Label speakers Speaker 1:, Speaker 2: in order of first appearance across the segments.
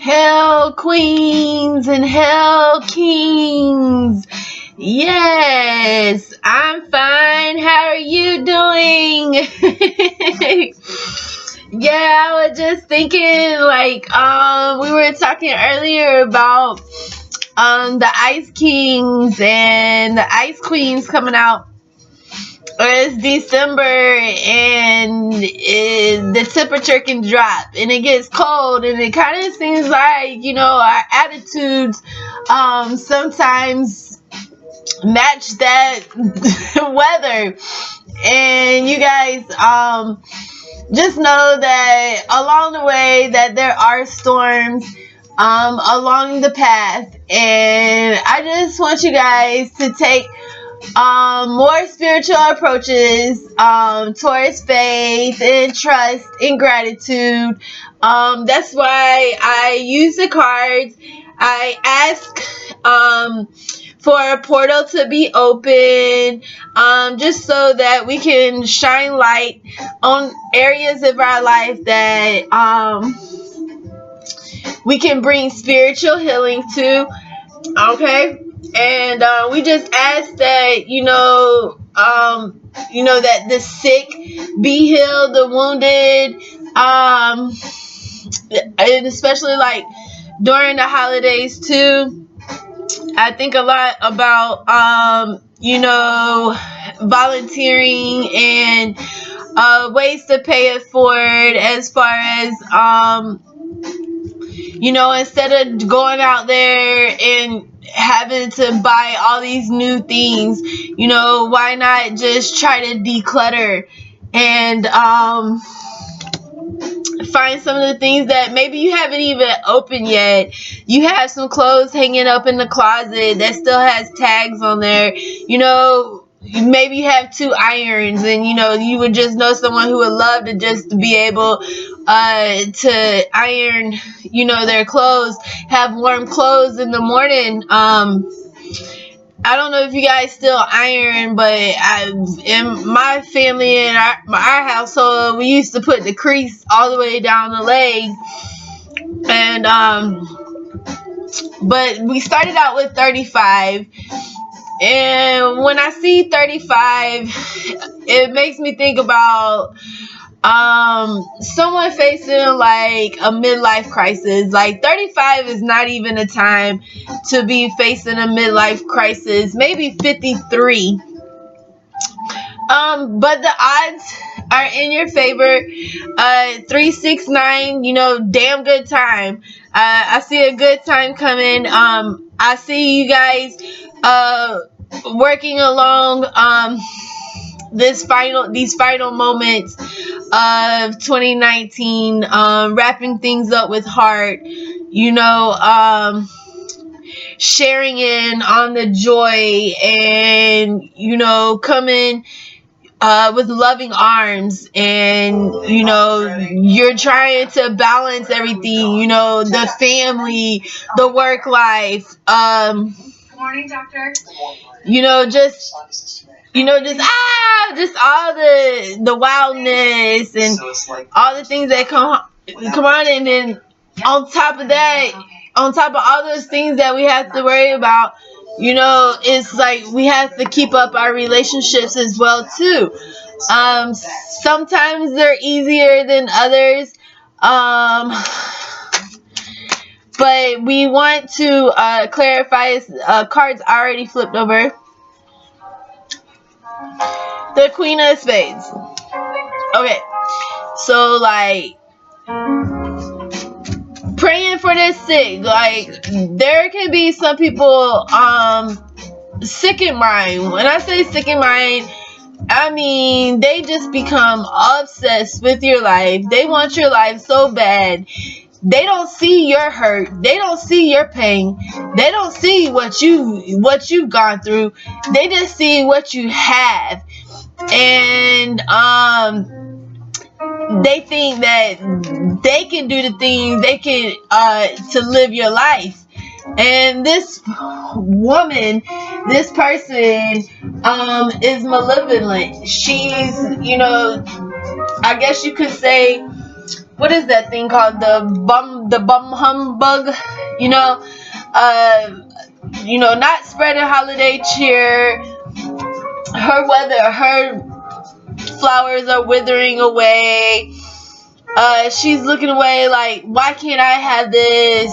Speaker 1: Hell queens and hell kings. Yes, I'm fine. How are you doing? Yeah, I was just thinking like we were talking earlier about the Ice Kings and the Ice Queens coming out. It's December and the temperature can drop and it gets cold, and it kind of seems like, our attitudes sometimes match that weather. And you guys just know that along the way that there are storms along the path, and I just want you guys to take more spiritual approaches towards faith and trust and gratitude. That's why I use the cards. I ask for a portal to be open, just so that we can shine light on areas of our life that we can bring spiritual healing to. Okay. And we just ask that that the sick be healed, the wounded, and especially like during the holidays too. I think a lot about volunteering and ways to pay it forward, as far as instead of going out there and having to buy all these new things, why not just try to declutter and find some of the things that maybe you haven't even opened yet. You have some clothes hanging up in the closet that still has tags on there. Maybe you have 2 irons, and you would just know someone who would love to just be able to iron their clothes, have warm clothes in the morning. I don't know if you guys still iron, but in my family and our household, we used to put the crease all the way down the leg. And but we started out with 35. And when I see 35, it makes me think about someone facing like a midlife crisis. Like 35 is not even a time to be facing a midlife crisis. Maybe 53. But the odds are in your favor. 369, damn good time. I see a good time coming. I see you guys working along these final moments of 2019, wrapping things up with heart, sharing in on the joy, and coming with loving arms, and you're trying to balance everything, the family, the work life, good morning, doctor. Just all the wildness and all the things that come on, and then on top of that, on top of all those things that we have to worry about, it's like we have to keep up our relationships as well too. Sometimes they're easier than others, but we want to clarify. Cards already flipped over. The Queen of Spades. Okay, so like praying for the sick. Like there can be some people sick in mind. When I say sick in mind, I mean they just become obsessed with your life. They want your life so bad. They don't see your hurt. They don't see your pain. They don't see what you've gone through. They just see what you have. And they think that they can do the things they can to live your life. And this woman, this person is malevolent. She's, I guess you could say what is that thing called, the bum humbug, not spreading holiday cheer. Her flowers are withering away. She's looking away like, why can't I have this?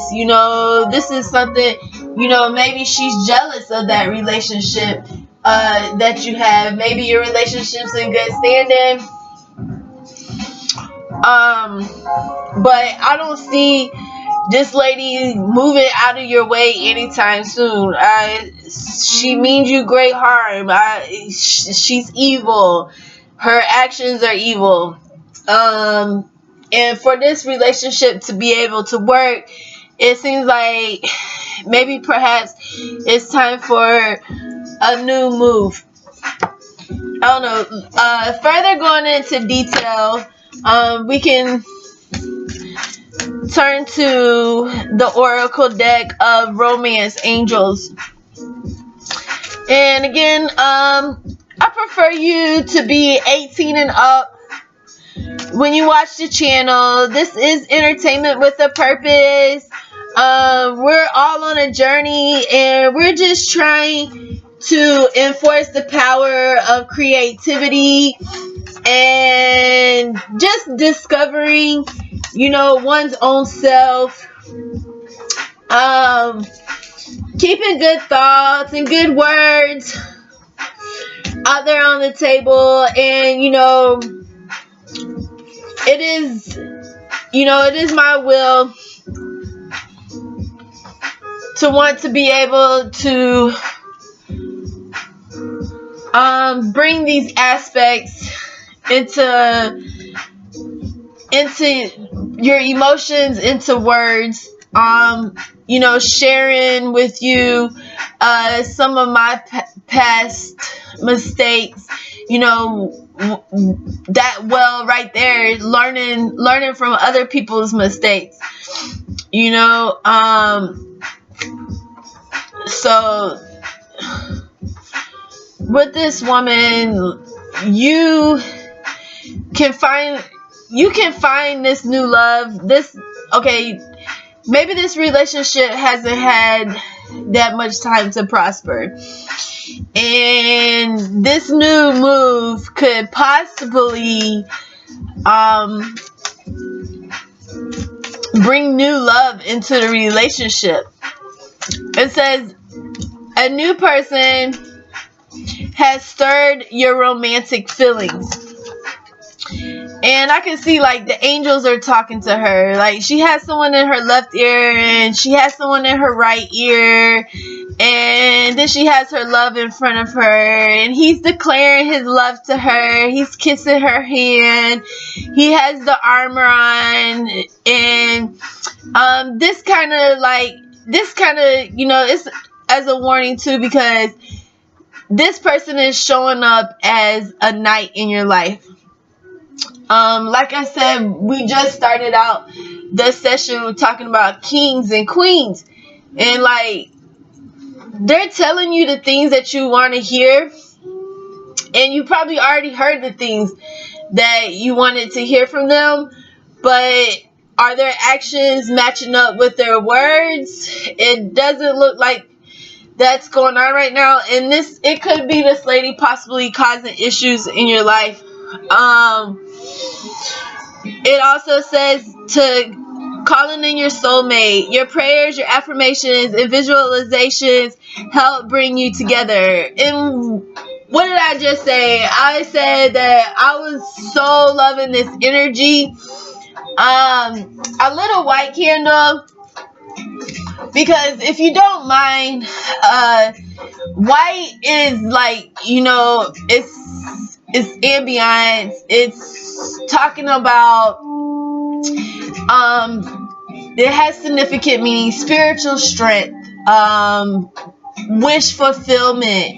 Speaker 1: This is something, maybe she's jealous of that relationship that you have. Maybe your relationship's in good standing. But I don't see this lady moving out of your way anytime soon. She means you great harm. She's evil. Her actions are evil. And for this relationship to be able to work, it seems like maybe perhaps it's time for a new move. I don't know. Further going into detail, we can turn to the Oracle deck of Romance Angels. And again, I prefer you to be 18 and up when you watch the channel. This is entertainment with a purpose. We're all on a journey, and we're just trying to enforce the power of creativity and just discovering, one's own self. Keeping good thoughts and good words out there on the table, and it is my will to want to be able to bring these aspects into your emotions into words. Sharing with you some of my past mistakes. That right there, learning from other people's mistakes. So with this woman, you can find this new love. Maybe this relationship hasn't had that much time to prosper, and this new move could possibly bring new love into the relationship. It says a new person has stirred your romantic feelings. And I can see like the angels are talking to her. Like she has someone in her left ear, and she has someone in her right ear, and then she has her love in front of her, and he's declaring his love to her. He's kissing her hand. He has the armor on, and this kind of it's as a warning too, because this person is showing up as a knight in your life. Like I said, we just started out the session talking about kings and queens, and like they're telling you the things that you want to hear, and you probably already heard the things that you wanted to hear from them, but are their actions matching up with their words? It doesn't look like that's going on right now, and it could be this lady possibly causing issues in your life. It also says to calling in your soulmate. Your prayers, your affirmations, and visualizations help bring you together. And what did I just say? I said that I was so loving this energy. A little white candle, because if you don't mind, white is like, it's ambiance. It's talking about it has significant meaning, spiritual strength, wish fulfillment.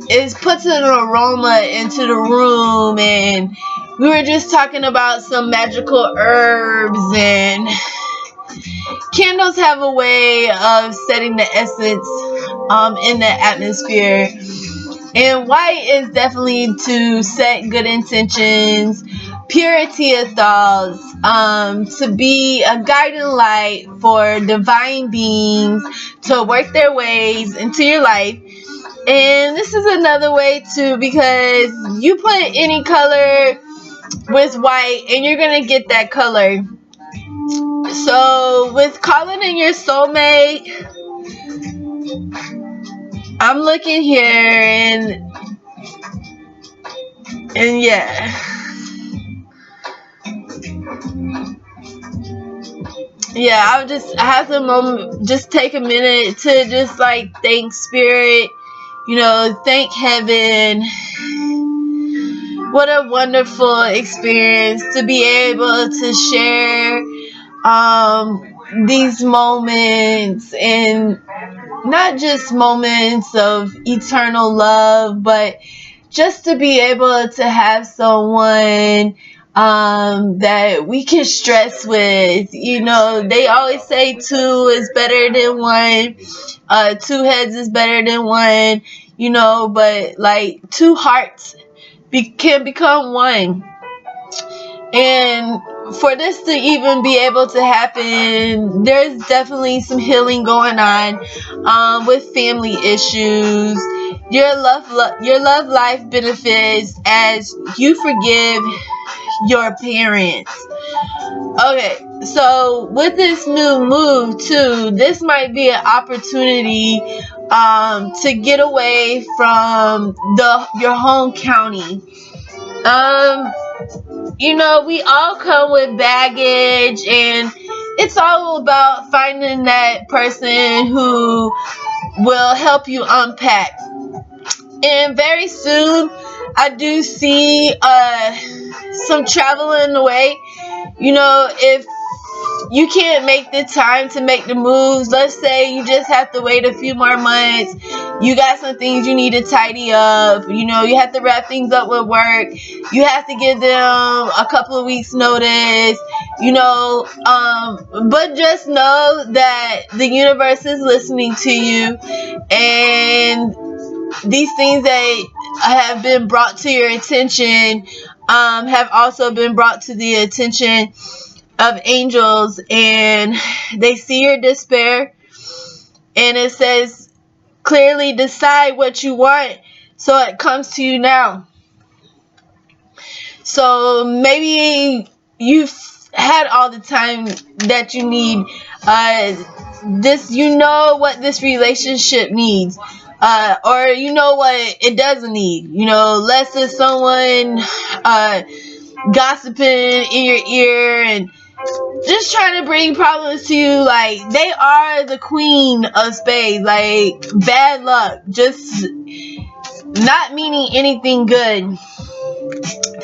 Speaker 1: It puts an aroma into the room, and we were just talking about some magical herbs, and candles have a way of setting the essence in the atmosphere. And white is definitely to set good intentions, purity of thoughts, to be a guiding light for divine beings to work their ways into your life. And this is another way too, because you put any color with white and you're gonna get that color. So with calling in your soulmate, I'm looking here and yeah. Yeah, I have to moment, just take a minute to just like thank spirit, thank heaven. What a wonderful experience to be able to share these moments, and not just moments of eternal love, but just to be able to have someone that we can stress with. They always say two is better than one. Two heads is better than one. But like two hearts can become one. And for this to even be able to happen, there's definitely some healing going on with family issues. Your love life benefits as you forgive your parents. Okay, so with this new move too, this might be an opportunity to get away from your home county. We all come with baggage, and it's all about finding that person who will help you unpack. And very soon, I do see some travel in the way. If you can't make the time to make the moves, let's say you just have to wait a few more months, you got some things you need to tidy up, you have to wrap things up with work, you have to give them a couple of weeks notice, but just know that the universe is listening to you, and these things that have been brought to your attention have also been brought to the attention of angels, and they see your despair, and it says clearly decide what you want so it comes to you now. So maybe you've had all the time that you need. What this relationship needs, or what it doesn't need. Less of someone gossiping in your ear and just trying to bring problems to you. Like, they are the queen of spades. Like, bad luck, just not meaning anything good.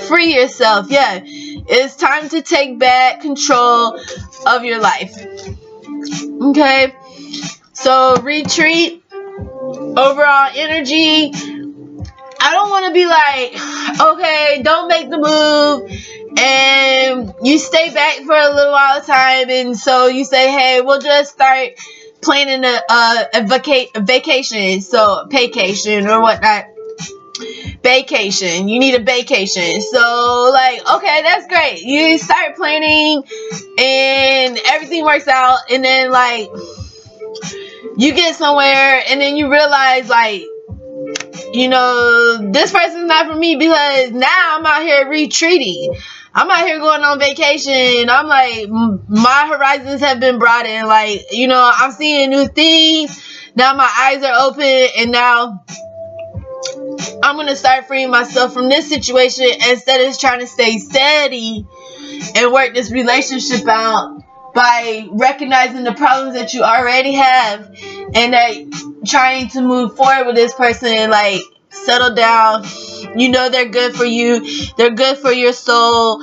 Speaker 1: Free yourself. Yeah, it's time to take back control of your life. Okay, so retreat, overall energy. I don't want to be like, okay, don't make the move, and you stay back for a little while of time, and so you say, hey, we'll just start planning a vacation, so vacation or whatnot. Vacation, you need a vacation. So like, okay, that's great. You start planning and everything works out, and then like you get somewhere and then you realize like, this person's not for me, because now I'm out here retreating. I'm out here going on vacation. I'm like, my horizons have been broadened. Like, I'm seeing new things. Now my eyes are open, and now I'm going to start freeing myself from this situation instead of trying to stay steady and work this relationship out by recognizing the problems that you already have, and that trying to move forward with this person. Like, settle down. They're good for you. They're good for your soul.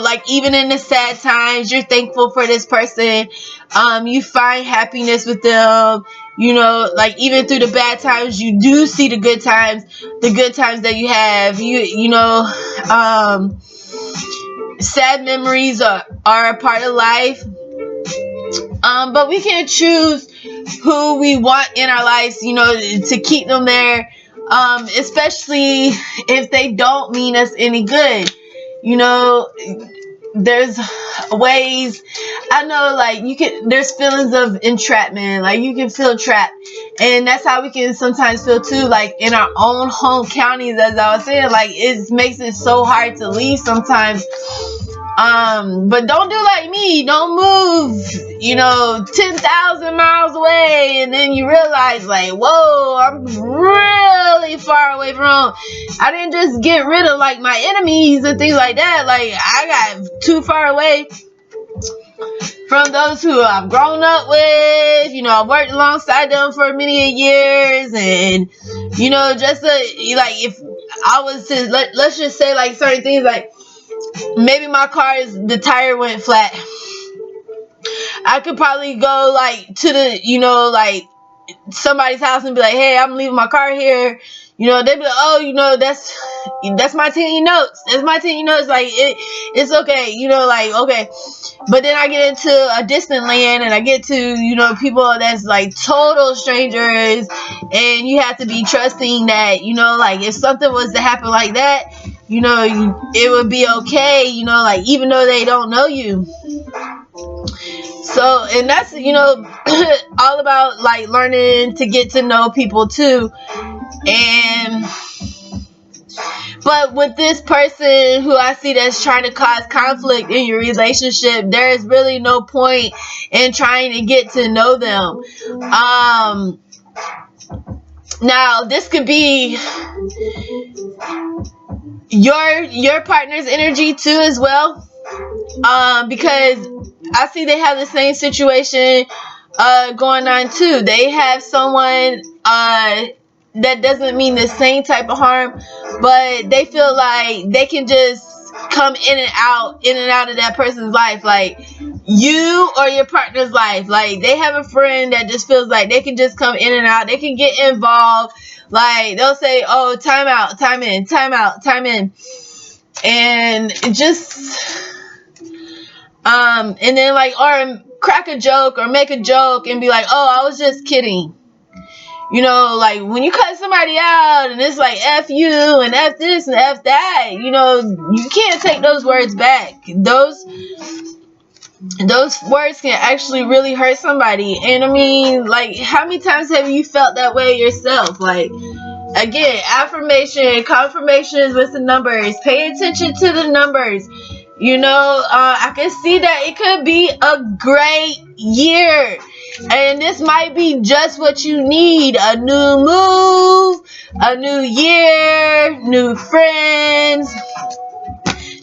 Speaker 1: Like, even in the sad times, you're thankful for this person. You find happiness with them. Like, even through the bad times, you do see the good times that you have. Sad memories are a part of life. But we can choose who we want in our lives, to keep them there. especially if they don't mean us any good. You know, there's ways, I know, like, there's feelings of entrapment, like you can feel trapped, and that's how we can sometimes feel too, like in our own home counties, as I was saying, like it makes it so hard to leave sometimes. But don't do like me. Don't move, 10,000 miles away, and then you realize, like, whoa, I'm really far away from home. I didn't just get rid of, like, my enemies and things like that. Like, I got too far away from those who I've grown up with. I've worked alongside them for many years, and, just like, if I was to, let's just say, like, certain things, like, maybe my the tire went flat. I could probably go, like, to the, like, somebody's house and be like, hey, I'm leaving my car here. They'd be like, oh, that's my 10 notes. That's my 10 notes. Like, it's okay. Like, okay. But then I get into a distant land, and I get to, people that's, like, total strangers, and you have to be trusting that, like, if something was to happen like that, it would be okay, like, even though they don't know you. So, and that's, all about, like, learning to get to know people too. But with this person who I see that's trying to cause conflict in your relationship, there is really no point in trying to get to know them. Now, this could be your partner's energy too as well. Because I see they have the same situation going on too. They have someone that doesn't mean the same type of harm, but they feel like they can just come in and out of that person's life, like you or your partner's life. Like, they have a friend that just feels like they can just come in and out. They can get involved. Like, they'll say, oh, time out, time in, time out, time in, and just and then, like, or crack a joke or make a joke and be like, oh, I was just kidding. Like, when you cut somebody out and it's like F you and F this and F that, you can't take those words back. Those words can actually really hurt somebody. And I mean, like, how many times have you felt that way yourself? Like, again, affirmation, confirmations with the numbers. Pay attention to the numbers. I can see that it could be a great year. And this might be just what you need. A new move, a new year, new friends.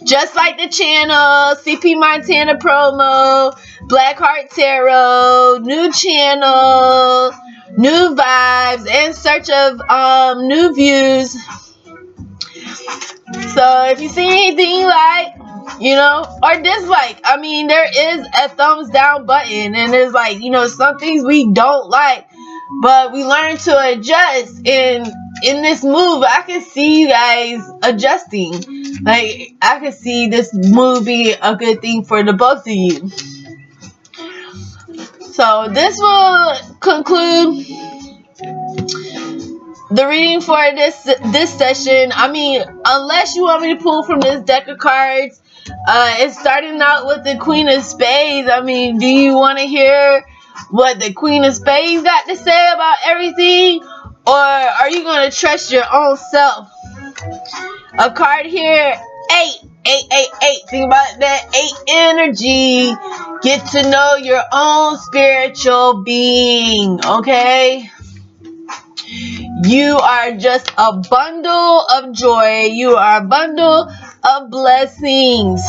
Speaker 1: Just like the channel, CP Montana promo, BlackHeart Tarot, new channel, new vibes, in search of new views. So if you see anything you like, or dislike, I mean, there is a thumbs down button, and there's, like, some things we don't like, but we learn to adjust. And in this move, I can see you guys adjusting. Like, I can see this move be a good thing for the both of you. So this will conclude the reading for this session. I mean, unless you want me to pull from this deck of cards, it's starting out with the Queen of Spades. I mean, do you want to hear what the Queen of Spades got to say about everything, or are you going to trust your own self? A card here, 8. Think about that 8 energy. Get to know your own spiritual being, okay? You are just a bundle of joy. You are a bundle of blessings.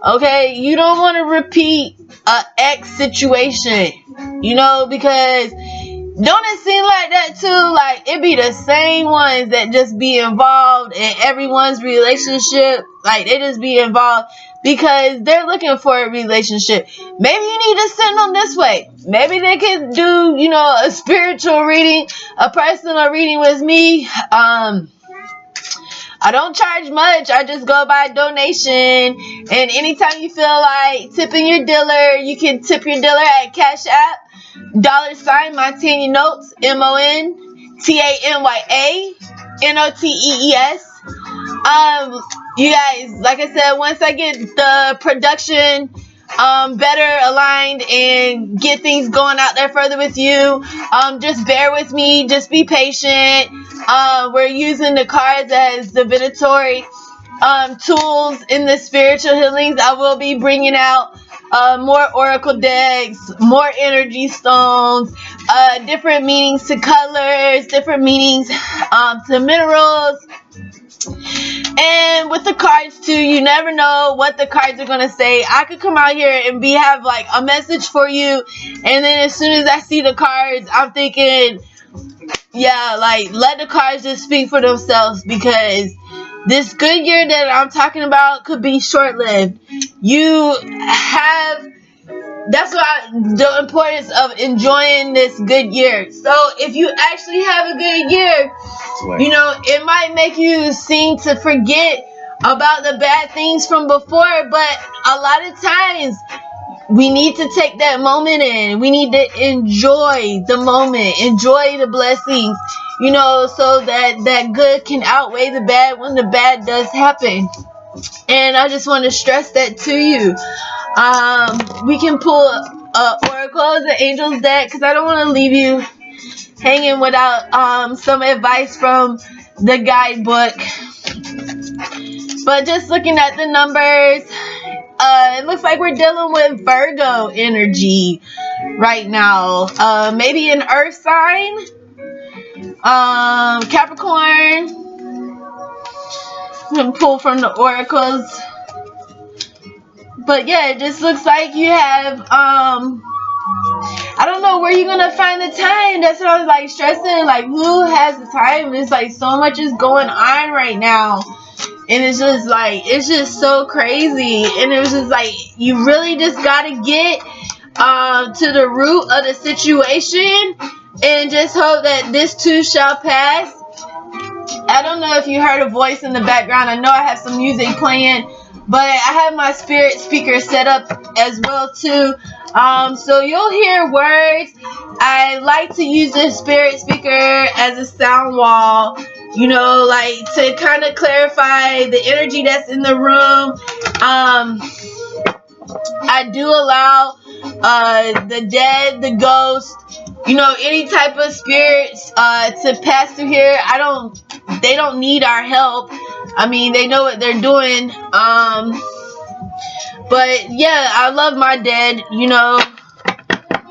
Speaker 1: Okay? You don't want to repeat an ex situation. Because don't it seem like that too? Like, it be the same ones that just be involved in everyone's relationship. Like, they just be involved because they're looking for a relationship. Maybe you need to send them this way. Maybe they can do, a spiritual reading, a personal reading with me. I don't charge much. I just go by donation. And anytime you feel like tipping your dealer, you can tip your dealer at Cash App, $Montana Notes, MONTANA TANYANOTEES. You guys, like I said, once I get the production better aligned and get things going out there further with you, just bear with me, just be patient. We're using the cards as divinatory tools in the spiritual healings. I will be bringing out more oracle decks, more energy stones, different meanings to colors, different meanings to minerals. And with the cards too, you never know what the cards are gonna say. I could come out here and have like a message for you, and then as soon as I see the cards, I'm thinking, yeah, like let the cards just speak for themselves, because this good year that I'm talking about could be short-lived. You have That's why the importance of enjoying this good year. So if you actually have a good year, you know, it might make you seem to forget about the bad things from before, but a lot of times we need to take that moment in. We need to enjoy the moment, enjoy the blessings, you know, so that that good can outweigh the bad when the bad does happen. And I just want to stress that to you. We can pull Oracle, the Angels deck, because I don't want to leave you hanging without some advice from the guidebook. But just looking at the numbers, it looks like we're dealing with Virgo energy right now. Maybe an Earth sign, Capricorn. I'm gonna pull from the oracles. But yeah, it just looks like you have I don't know where you're gonna find the time. That's what I was like stressing. Like, who has the time? It's like so much is going on right now, and it's just like it's just so crazy. And it was just like you really just gotta get to the root of the situation, and just hope that this too shall pass. I don't know if you heard a voice in the background. I know I have some music playing, but I have my spirit speaker set up as well too. So you'll hear words. I like to use this spirit speaker as a sound wall, you know, like to kind of clarify the energy that's in the room. I do allow the dead, the ghost, you know, any type of spirits to pass through here. They don't need our help. I mean, they know what they're doing. But yeah, I love my dead, you know.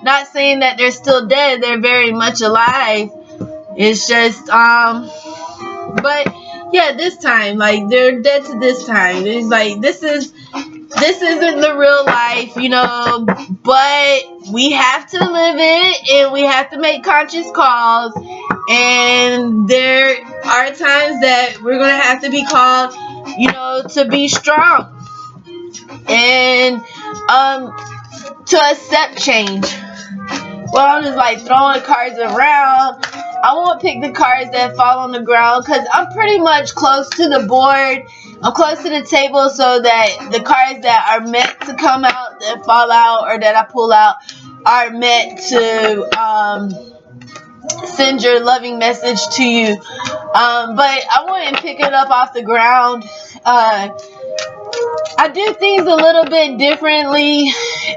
Speaker 1: Not saying that they're still dead, they're very much alive. It's just but yeah, this time, like they're dead to this time. It's like this isn't the real life, you know, but we have to live it, and we have to make conscious calls, and there are times that we're going to have to be called, you know, to be strong and to accept change. Well, I'm just like throwing cards around. I won't pick the cards that fall on the ground because I'm pretty much close to the board. I'm close to the table, so that the cards that are meant to come out, that fall out, or that I pull out are meant to send your loving message to you. But I wouldn't pick it up off the ground. I do things a little bit differently.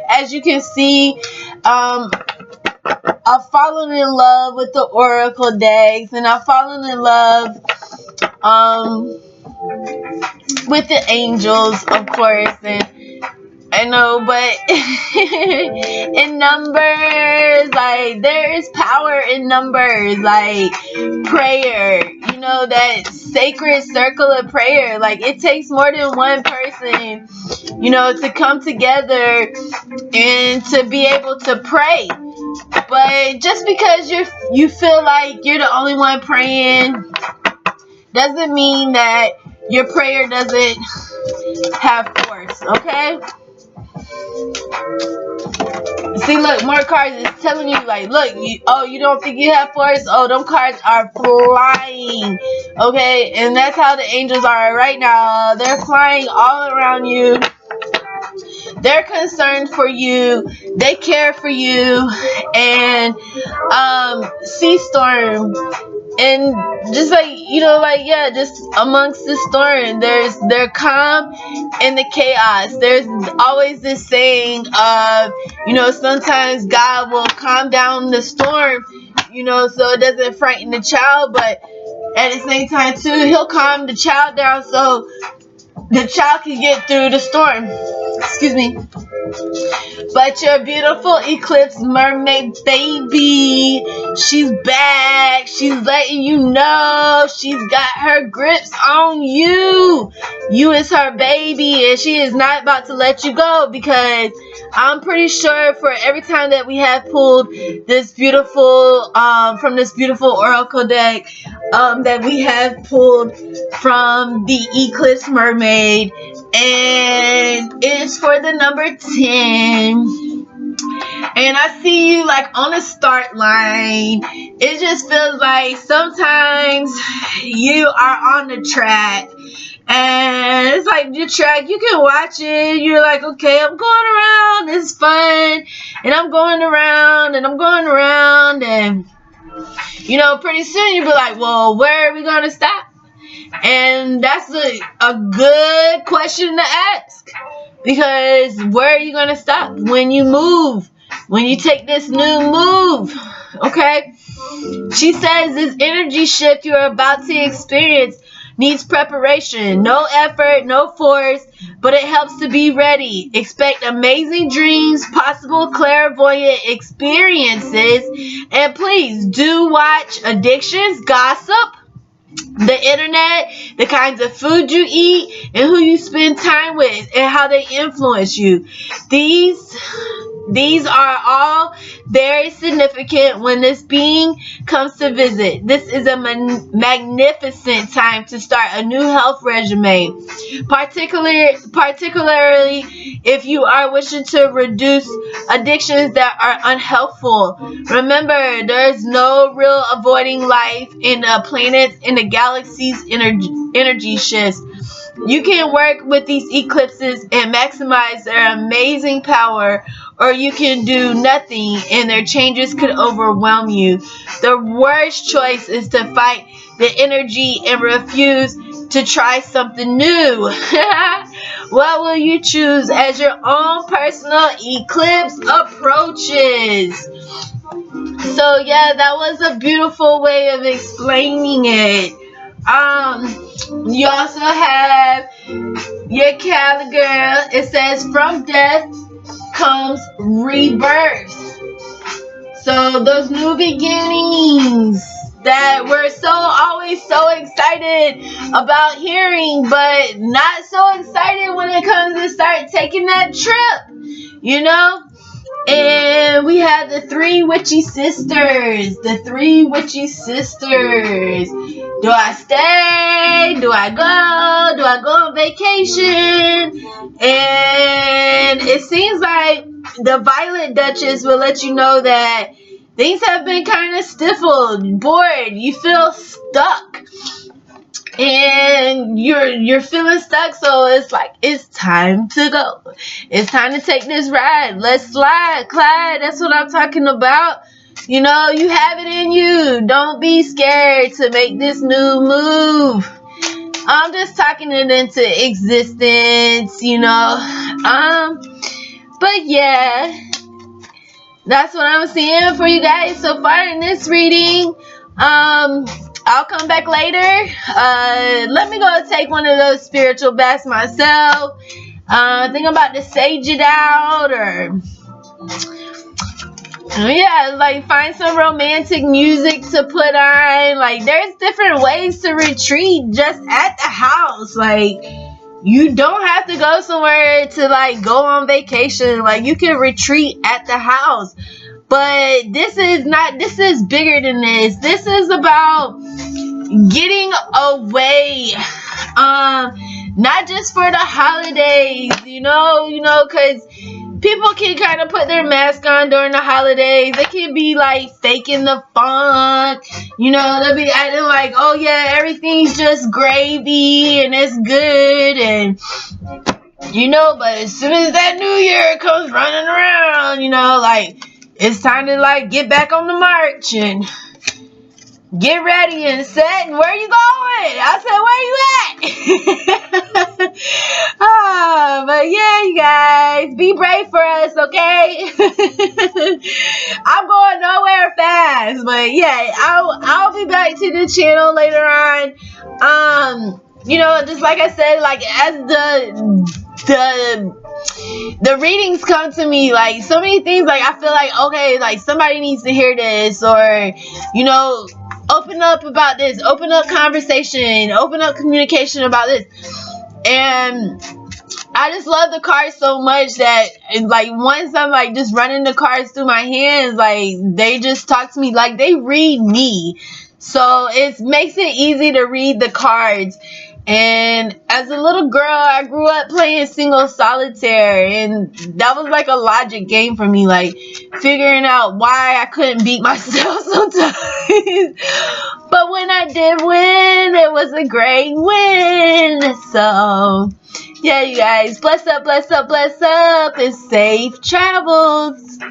Speaker 1: As you can see, I've fallen in love with the oracle decks, and I've fallen in love with the angels, of course, and I know, but in numbers, like there is power in numbers, like prayer, you know, that sacred circle of prayer. Like it takes more than one person, you know, to come together and to be able to pray. But just because you feel like you're the only one praying doesn't mean that your prayer doesn't have force, okay? See, look, more cards is telling you, like, look, you don't think you have force? Oh, them cards are flying, okay? And that's how the angels are right now. They're flying all around you. They're concerned for you. They care for you. And Sea Storm, and just like, like, yeah, just amongst the storm, they're calm in the chaos. There's always this saying of, sometimes God will calm down the storm, so it doesn't frighten the child, but at the same time too, he'll calm the child down so the child can get through the storm. Excuse me. But your beautiful eclipse mermaid baby, she's back. She's letting you know she's got her grips on you. You is her baby, and she is not about to let you go, because I'm pretty sure for every time that we have pulled this beautiful, from this beautiful oracle deck, that we have pulled from the eclipse mermaid, and it's for the number 10. And I see you like on the start line. It just feels like sometimes you are on the track, and it's like your track, you can watch it, you're like, okay, I'm going around, it's fun, and I'm going around and I'm going around, and pretty soon you'll be like, well, where are we gonna stop? And that's a good question to ask, because where are you going to stop when you move, when you take this new move? Okay, she says this energy shift you're about to experience needs preparation, no effort, no force, but it helps to be ready. Expect amazing dreams, possible clairvoyant experiences, and please do watch addictions, gossip, the internet, the kinds of food you eat, and who you spend time with, and how they influence you. These are all very significant when this being comes to visit. This is a magnificent time to start a new health regimen, particularly if you are wishing to reduce addictions that are unhelpful. Remember, there's no real avoiding life in the planets, in the galaxy's energy shifts. You can work with these eclipses and maximize their amazing power, or you can do nothing and their changes could overwhelm you. The worst choice is to fight the energy and refuse to try something new. What will you choose as your own personal eclipse approaches? So yeah, that was a beautiful way of explaining it. You also have your Cali girl. It says from death comes rebirth. So those new beginnings that we're always so excited about hearing, but not so excited when it comes to start taking that trip. And we have the three witchy sisters. The three witchy sisters. Do I stay? Do I go? Do I go on vacation? And it seems like the Violet Duchess will let you know that things have been kind of stifled, bored. You feel stuck. And you're feeling stuck, so it's like it's time to go. It's time to take this ride. Let's slide, Clyde. That's what I'm talking about. You have it in you. Don't be scared to make this new move. I'm just talking it into existence, but yeah, that's what I'm seeing for you guys so far in this reading. I'll come back later. Let me go take one of those spiritual baths myself. I think I'm about to sage it out, or yeah, like find some romantic music to put on. Like there's different ways to retreat just at the house. Like you don't have to go somewhere to like go on vacation. Like you can retreat at the house. But this is bigger than this. This is about getting away. Not just for the holidays, because people can kind of put their mask on during the holidays. They can be like faking the funk. They'll be acting like, oh yeah, everything's just gravy and it's good, and but as soon as that new year comes running around, like it's time to like get back on the march, and get ready and set. And where you going? I said, where you at? But yeah, you guys, be brave for us, okay? I'm going nowhere fast, but yeah, I'll be back to the channel later on. You know, just like I said, like as the readings come to me, like so many things, like I feel like, okay, like somebody needs to hear this, or you know, open up about this, open up conversation, open up communication about this. And I just love the cards so much that, like, once I'm like just running the cards through my hands, like they just talk to me, like they read me. So it makes it easy to read the cards. And as a little girl, I grew up playing single solitaire, and that was like a logic game for me, like figuring out why I couldn't beat myself sometimes. But when I did win, it was a great win. So yeah, you guys, bless up, bless up, bless up, and safe travels.